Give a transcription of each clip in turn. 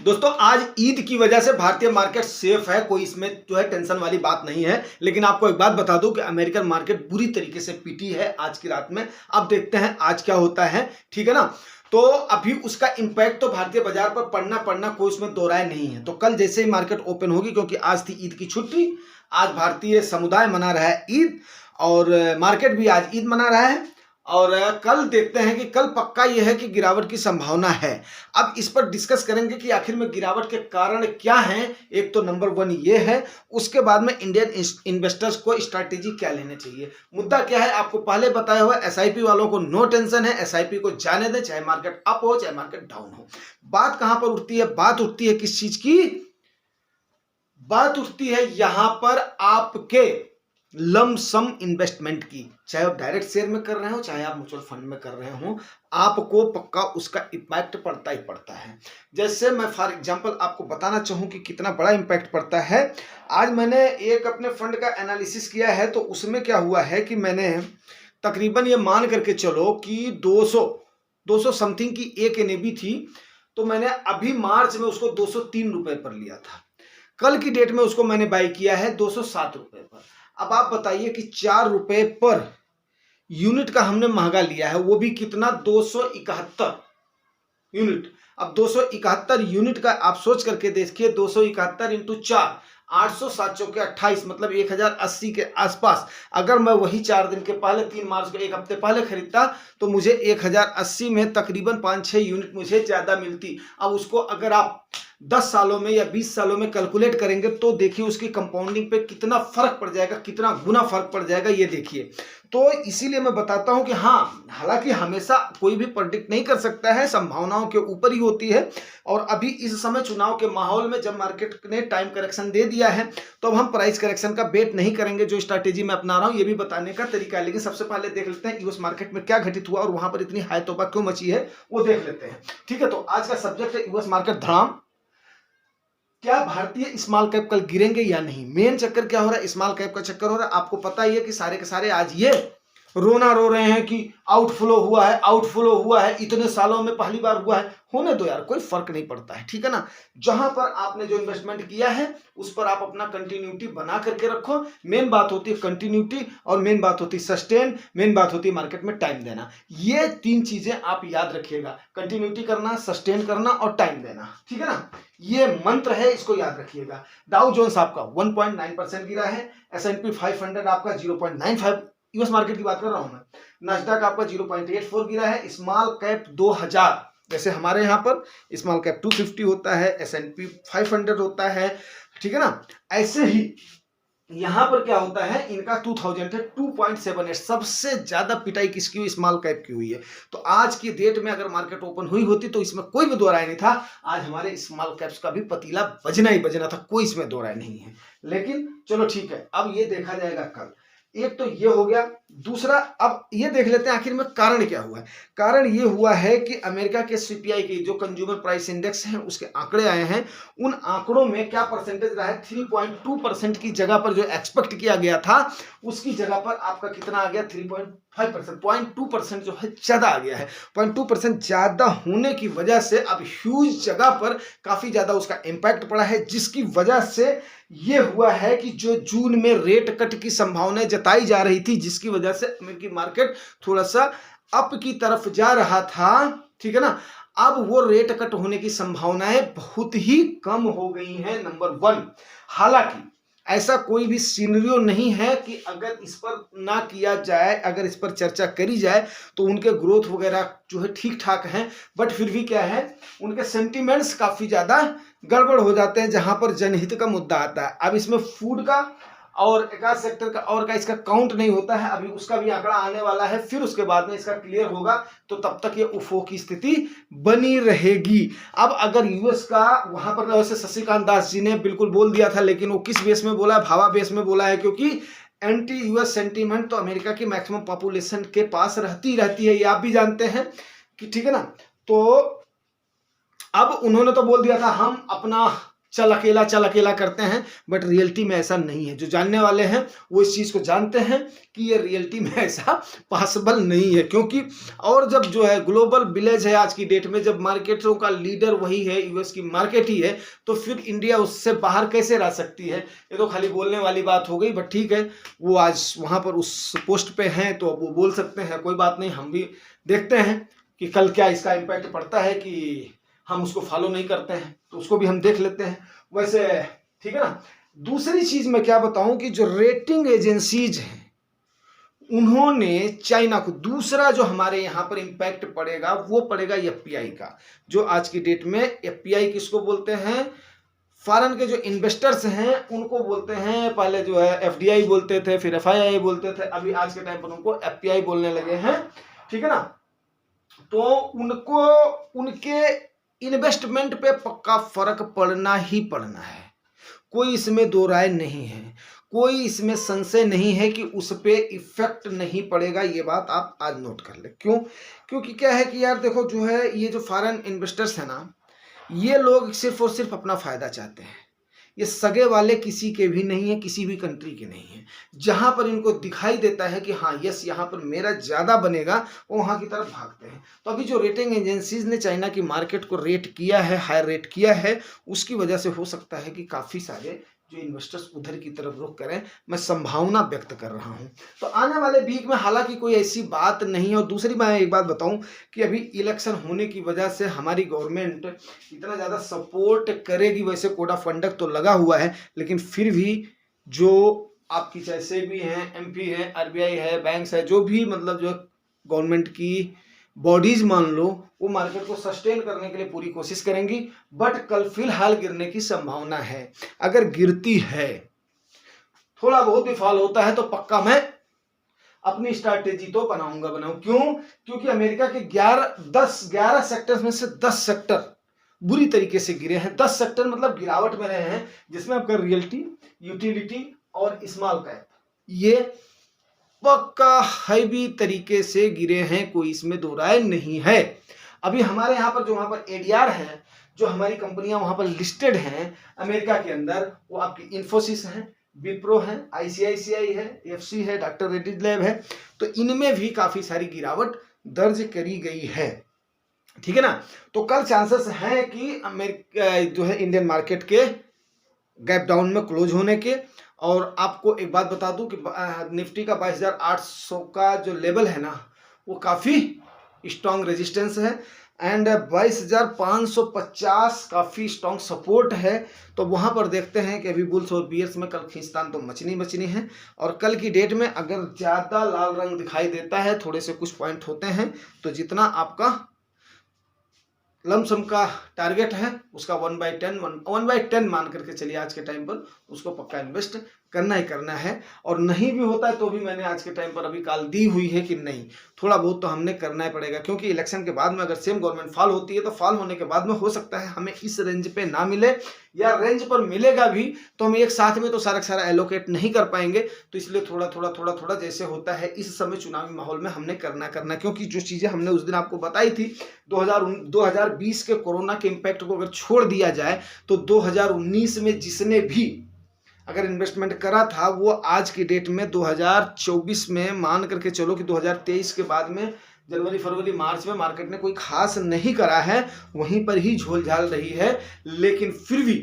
दोस्तों आज ईद की वजह से भारतीय मार्केट सेफ है, कोई इसमें जो है टेंशन वाली बात नहीं है। लेकिन आपको एक बात बता दूं कि अमेरिकन मार्केट बुरी तरीके से पीटी है आज की रात में। अब देखते हैं आज क्या होता है, ठीक है ना। तो अभी उसका इंपैक्ट तो भारतीय बाजार पर पड़ना कोई उसमें दो राय नहीं है। तो कल जैसे ही मार्केट ओपन होगी, क्योंकि आज थी ईद की छुट्टी, आज भारतीय समुदाय मना रहा है ईद और मार्केट भी आज ईद मना रहा है। और कल देखते हैं कि कल पक्का यह है कि गिरावट की संभावना है। अब इस पर डिस्कस करेंगे कि आखिर में गिरावट के कारण क्या हैं। एक तो नंबर 1 ये है, उसके बाद में इंडियन इन्वेस्टर्स को स्ट्रैटेजी क्या लेने चाहिए। मुद्दा क्या है आपको पहले बताया हुआ। एसआईपी वालों को नो टेंशन है, एसआईपी को जाने दें, चाहे मार्केट अप हो चाहे मार्केट डाउन हो। बात कहां पर उठती है, बात उठती है किस चीज की, बात उठती है यहां पर आपके लमसम इन्वेस्टमेंट की। चाहे आप डायरेक्ट शेयर में कर रहे हो चाहे आप म्यूचुअल फंड में कर रहे हो, आपको पक्का उसका इम्पैक्ट पड़ता ही पड़ता है। जैसे मैं फॉर एग्जांपल आपको बताना चाहूं कि कितना बड़ा इम्पैक्ट पड़ता है। आज मैंने एक अपने फंड का एनालिसिस किया है, तो उसमें क्या हुआ है कि मैंने तकरीबन ये मान करके चलो कि 200 समथिंग की एक एनएबी थी। तो मैंने अभी मार्च में उसको 203 रुपए पर लिया था। कल की डेट में उसको मैंने बाई किया है 207 रुपए पर। अब आप बताइए कि 4 रुपए पर यूनिट का हमने महंगा लिया है, वो भी कितना, 271 यूनिट। अब 271 यूनिट का आप सोच करके देखिए, 271 इंटू 4, 800 7 चौके 28, मतलब 1080 के आसपास। अगर मैं वही 4 दिन के पहले 3 मार्च को एक हफ्ते पहले खरीदता तो मुझे 1080 में तकरीबन 5-6 यूनिट मुझे ज्यादा मिलती। अब उसको अगर आप 10 सालों में या 20 सालों में कैलकुलेट करेंगे तो देखिए उसकी कंपाउंडिंग पे कितना फर्क पड़ जाएगा, कितना गुना फर्क पड़ जाएगा, ये देखिए। तो इसीलिए मैं बताता हूं कि हाँ, हालांकि हमेशा कोई भी प्रेडिक्ट नहीं कर सकता है, संभावनाओं के ऊपर ही होती है। और अभी इस समय चुनाव के माहौल में जब मार्केट ने टाइम करेक्शन दे दिया है, तो अब हम प्राइस करेक्शन का वेट नहीं करेंगे। जो स्ट्रैटेजी मैं अपना रहा हूं ये भी बताने का तरीका है। लेकिन सबसे पहले देख लेते हैं यूएस मार्केट में क्या घटित हुआ और वहां पर इतनी हाई तौबा क्यों मची है, वो देख लेते हैं। ठीक है, तो आज का सब्जेक्ट है यूएस मार्केट धड़ाम। क्या भारतीय स्मॉल कैप कल गिरेंगे या नहीं। मेन चक्कर क्या हो रहा है, स्मॉल कैप का चक्कर हो रहा है। आपको पता ही है कि सारे के सारे आज ये रोना रो रहे हैं कि आउटफ्लो हुआ है, आउटफ्लो हुआ है, इतने सालों में पहली बार हुआ है। होने दो यार, कोई फर्क नहीं पड़ता है, ठीक है ना। जहां पर आपने जो इन्वेस्टमेंट किया है उस पर आप अपना कंटिन्यूटी बना करके रखो। मेन बात होती है कंटिन्यूटी, और मेन बात होती है सस्टेन, मेन बात होती है मार्केट में टाइम देना। ये 3 चीजें आप याद रखिएगा, कंटिन्यूटी करना, सस्टेन करना और टाइम देना, ठीक है ना। ये मंत्र है, इसको याद रखिएगा। डाउ जोन्स आपका 1.9% गिरा है, S&P 500 आपका 0.95, यूएस मार्केट की बात कर रहा हूं मैं, नास्डैक आपका 0.84 गिरा है। स्मॉल कैप 2000, जैसे हमारे यहाँ पर स्मॉल कैप 250 होता है, S&P 500 होता है, ठीक है ना। ऐसे ही यहां पर क्या होता है, इनका 2000 है 2.78। सबसे ज्यादा पिटाई किसकी हुई, स्मॉल कैप की हुई है। तो आज की डेट में अगर मार्केट ओपन हुई होती तो इसमें कोई भी दो राय नहीं था, आज हमारे स्मॉल कैप्स का भी पतीला बजना ही बजना था, कोई इसमें दो राय नहीं है। लेकिन चलो ठीक है, अब ये देखा जाएगा कल। एक तो ये हो गया, दूसरा अब ये देख लेते हैं आखिर में कारण क्या हुआ है। कारण ये हुआ है कि अमेरिका के सीपीआई की जो कंज्यूमर प्राइस इंडेक्स है उसके आंकड़े आए हैं। उन आंकड़ों में क्या परसेंटेज रहा है, 3.2% की जगह पर जो एक्सपेक्ट किया गया था उसकी जगह पर आपका कितना आ गया, 3.5%, 0.2% जो है ज्यादा आ गया है। 0.2% ज्यादा होने की वजह से अब ह्यूज जगह पर काफी ज्यादा उसका इंपैक्ट पड़ा है, जिसकी वजह से ये हुआ है कि जो जून में रेट कट की संभावनाएं जताई जा रही थी, जिसकी वजह से अमेरिकी मार्केट थोड़ा सा अप की तरफ जा रहा था, ठीक है ना। अब वो रेट कट होने की संभावनाएं बहुत ही कम हो गई हैं, नंबर 1। हालांकि ऐसा कोई भी सिनेरियो नहीं है कि अगर इस पर ना किया जाए, अगर इस पर चर्चा करी जाए तो उनके ग्रोथ वगैरह जो है ठीक ठाक हैं, बट फिर भी क्या है, उनके सेंटिमेंट्स काफी ज्यादा गड़बड़ हो जाते हैं जहां पर जनहित का मुद्दा आता है। अब इसमें फूड का और एकाध सेक्टर का और का इसका काउंट नहीं होता है, अभी उसका भी आंकड़ा आने वाला है, फिर उसके बाद में इसका क्लियर होगा। तो तब तक ये उफो की स्थिति बनी रहेगी। अब अगर यूएस का वहां पर वैसे शशिकांत दास जी ने बिल्कुल बोल दिया था, लेकिन वो किस बेस में बोला है, भावा बेस में बोला है, क्योंकि एंटी यूएस सेंटीमेंट तो अमेरिका की मैक्सिमम पॉपुलेशन के पास रहती है, ये आप भी जानते हैं कि, ठीक है ना। तो अब उन्होंने तो बोल दिया था हम अपना चल अकेला करते हैं, बट रियलिटी में ऐसा नहीं है। जो जानने वाले हैं वो इस चीज़ को जानते हैं कि ये रियलिटी में ऐसा पॉसिबल नहीं है, क्योंकि और जब जो है ग्लोबल विलेज है आज की डेट में, जब मार्केटों का लीडर वही है, यूएस की मार्केट ही है, तो फिर इंडिया उससे बाहर कैसे रह सकती है? ये तो खाली बोलने वाली बात हो गई, बट ठीक है, वो आज वहाँ पर उस पोस्ट पे हैं तो अब वो बोल सकते हैं, कोई बात नहीं। हम भी देखते हैं कि कल क्या इसका इम्पैक्ट पड़ता है, कि हम उसको फॉलो नहीं करते हैं तो उसको भी हम देख लेते हैं। वैसे ठीक है ना। दूसरी चीज मैं क्या बताऊं कि जो रेटिंग एजेंसीज हैं उन्होंने चाइना को, दूसरा जो हमारे यहाँ पर इम्पैक्ट पड़ेगा वो पड़ेगा एफपीआई का। जो आज की डेट में एफपीआई किसको बोलते हैं? फॉरेन के जो इन्वेस्टर्स हैं उनको बोलते हैं। पहले जो है एफडीआई बोलते थे, फिर एफआईआई बोलते थे, अभी आज के टाइम पर उनको एफपीआई बोलने लगे हैं, ठीक है ना। तो उनको उनके इन्वेस्टमेंट पे पक्का फर्क पड़ना ही पड़ना है, कोई इसमें दो राय नहीं है, कोई इसमें संशय नहीं है कि उस पे इफेक्ट नहीं पड़ेगा। ये बात आप आज नोट कर ले। क्यों? क्योंकि क्या है कि यार देखो, जो है ये जो फॉरेन इन्वेस्टर्स है ना, ये लोग सिर्फ और सिर्फ अपना फायदा चाहते हैं। ये सगे वाले किसी के भी नहीं है, किसी भी कंट्री के नहीं है। जहां पर इनको दिखाई देता है कि हाँ यस यहाँ पर मेरा ज़्यादा बनेगा, वो वहाँ की तरफ भागते हैं। तो अभी जो रेटिंग एजेंसीज ने चाइना की मार्केट को रेट किया है, हाई रेट किया है, उसकी वजह से हो सकता है कि काफ़ी सारे जो इन्वेस्टर्स उधर की तरफ रुख करें। मैं संभावना व्यक्त कर रहा हूं। तो आने वाले वीक में हालांकि कोई ऐसी बात नहीं है। और दूसरी मैं एक बात बताऊं कि अभी इलेक्शन होने की वजह से हमारी गवर्नमेंट इतना ज़्यादा सपोर्ट करेगी, वैसे कोड ऑफ कंडक्ट तो लगा हुआ है, लेकिन फिर भी जो आपकी चाहे सेबी है, एमपी है, आरबीआई है, बैंक्स है, जो भी मतलब जो गवर्नमेंट की बॉडीज मान लो, वो मार्केट को सस्टेन करने के लिए पूरी कोशिश करेंगी। बट कल फिलहाल गिरने की संभावना है। अगर गिरती है, थोड़ा बहुत भी फॉल होता है, तो पक्का मैं अपनी स्ट्रैटेजी तो बनाऊं। क्यों? क्योंकि अमेरिका के 11 सेक्टर्स में से 10 सेक्टर बुरी तरीके से गिरे हैं। 10 सेक्टर मतलब गिरावट में रहे हैं, जिसमें आपका रियल्टी, यूटिलिटी और स्मॉल कैप, ये पक्का हैवी तरीके से गिरे हैं, कोई इसमें दो राय नहीं है। अभी हमारे यहाँ पर जो वहाँ पर एडीआर है, जो हमारी कंपनियां वहाँ पर लिस्टेड हैं अमेरिका के अंदर, वो आपकी इन्फोसिस है, विप्रो है, आईसीआईसीआई है, एफसी है, डॉक्टर रेड्डीज लैब है। तो इनमें भी काफ़ी सारी गिरावट दर्ज करी गई है, ठीक है ना। तो कल चांसेस हैं कि अमेरिका जो है इंडियन मार्केट के गैप डाउन में क्लोज होने के। और आपको एक बात बता दूं कि निफ्टी का 22,800 का जो लेवल है ना, वो काफ़ी स्ट्रॉन्ग रेजिस्टेंस है, एंड 22,550 काफ़ी स्ट्रॉन्ग सपोर्ट है। तो वहाँ पर देखते हैं कि अभी बुल्स और बियर्स में कल खींचतान तो मचनी है। और कल की डेट में अगर ज़्यादा लाल रंग दिखाई देता है, थोड़े से कुछ पॉइंट होते हैं, तो जितना आपका लमसम का टारगेट है उसका 1/10 मान करके चलिए आज के टाइम पर, उसको पक्का इन्वेस्ट करना ही करना है। और नहीं भी होता है तो भी मैंने आज के टाइम पर अभी कॉल दी हुई है कि नहीं, थोड़ा बहुत तो हमने करना ही पड़ेगा। क्योंकि इलेक्शन के बाद में अगर सेम गवर्नमेंट फॉल होती है, तो फॉल होने के बाद में हो सकता है हमें इस रेंज पे ना मिले, या रेंज पर मिलेगा भी तो हम एक साथ में तो सारा एलोकेट नहीं कर पाएंगे। तो इसलिए थोड़ा जैसे होता है इस समय चुनावी माहौल में हमने करना। क्योंकि जो चीज़ें हमने उस दिन आपको बताई थी 2020 के कोरोना के इम्पैक्ट को अगर छोड़ दिया जाए, तो 2019 में जिसने भी अगर इन्वेस्टमेंट करा था, वो आज की डेट में 2024 में मान करके चलो कि 2023 के बाद में जनवरी, फरवरी, मार्च में मार्केट ने कोई खास नहीं करा है, वहीं पर ही झोल झाल रही है। लेकिन फिर भी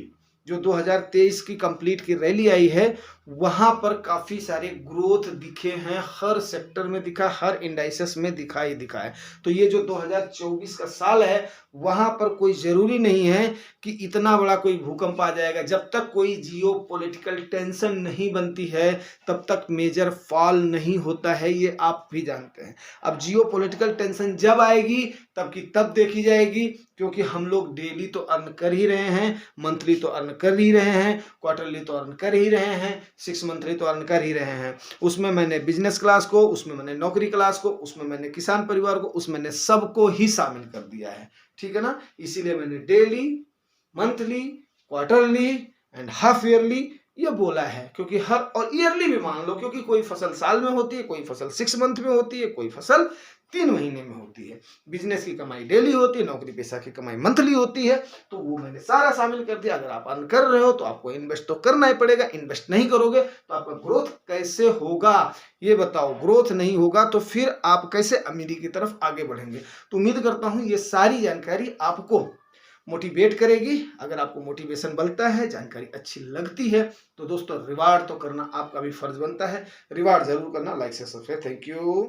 जो 2023 की कंप्लीट की रैली आई है, वहां पर काफ़ी सारे ग्रोथ दिखे हैं, हर सेक्टर में दिखा, हर इंडाइसेस में दिखा है। तो ये जो 2024 का साल है, वहां पर कोई ज़रूरी नहीं है कि इतना बड़ा कोई भूकंप आ जाएगा। जब तक कोई जियोपॉलिटिकल टेंशन नहीं बनती है, तब तक मेजर फॉल नहीं होता है, ये आप भी जानते हैं। अब जियोपॉलिटिकल टेंशन जब आएगी तब की तब देखी जाएगी, क्योंकि हम लोग डेली तो अर्न कर ही रहे हैं, मंथली तो अर्न कर ही रहे हैं, क्वार्टरली तो अर्न कर ही रहे हैं, 6 मंथली तो अर्न कर ही रहे हैं। उसमें मैंने बिजनेस क्लास को, उसमें मैंने नौकरी क्लास को, उसमें मैंने किसान परिवार को, उसमें मैंने सबको ही शामिल कर दिया है, ठीक है ना। इसीलिए मैंने daily, monthly, quarterly and half yearly ये बोला है, क्योंकि हर और ईयरली भी मान लो, क्योंकि कोई फसल साल में होती है, कोई फसल 6 मंथ में होती है, कोई फसल 3 महीने में होती है। बिजनेस की कमाई डेली होती है, नौकरी पेशा की कमाई मंथली होती है। तो वो मैंने सारा शामिल कर दिया। अगर आप अर्न कर रहे हो तो आपको इन्वेस्ट तो करना ही पड़ेगा। इन्वेस्ट नहीं करोगे तो आपका ग्रोथ कैसे होगा, ये बताओ। ग्रोथ नहीं होगा तो फिर आप कैसे अमीरी की तरफ आगे बढ़ेंगे। तो उम्मीद करता हूँ ये सारी जानकारी आपको मोटिवेट करेगी। अगर आपको मोटिवेशन बनता है, जानकारी अच्छी लगती है, तो दोस्तों रिवार्ड तो करना आपका भी फर्ज बनता है। रिवार्ड जरूर करना, लाइक से सब्सक्राइब। Thank you.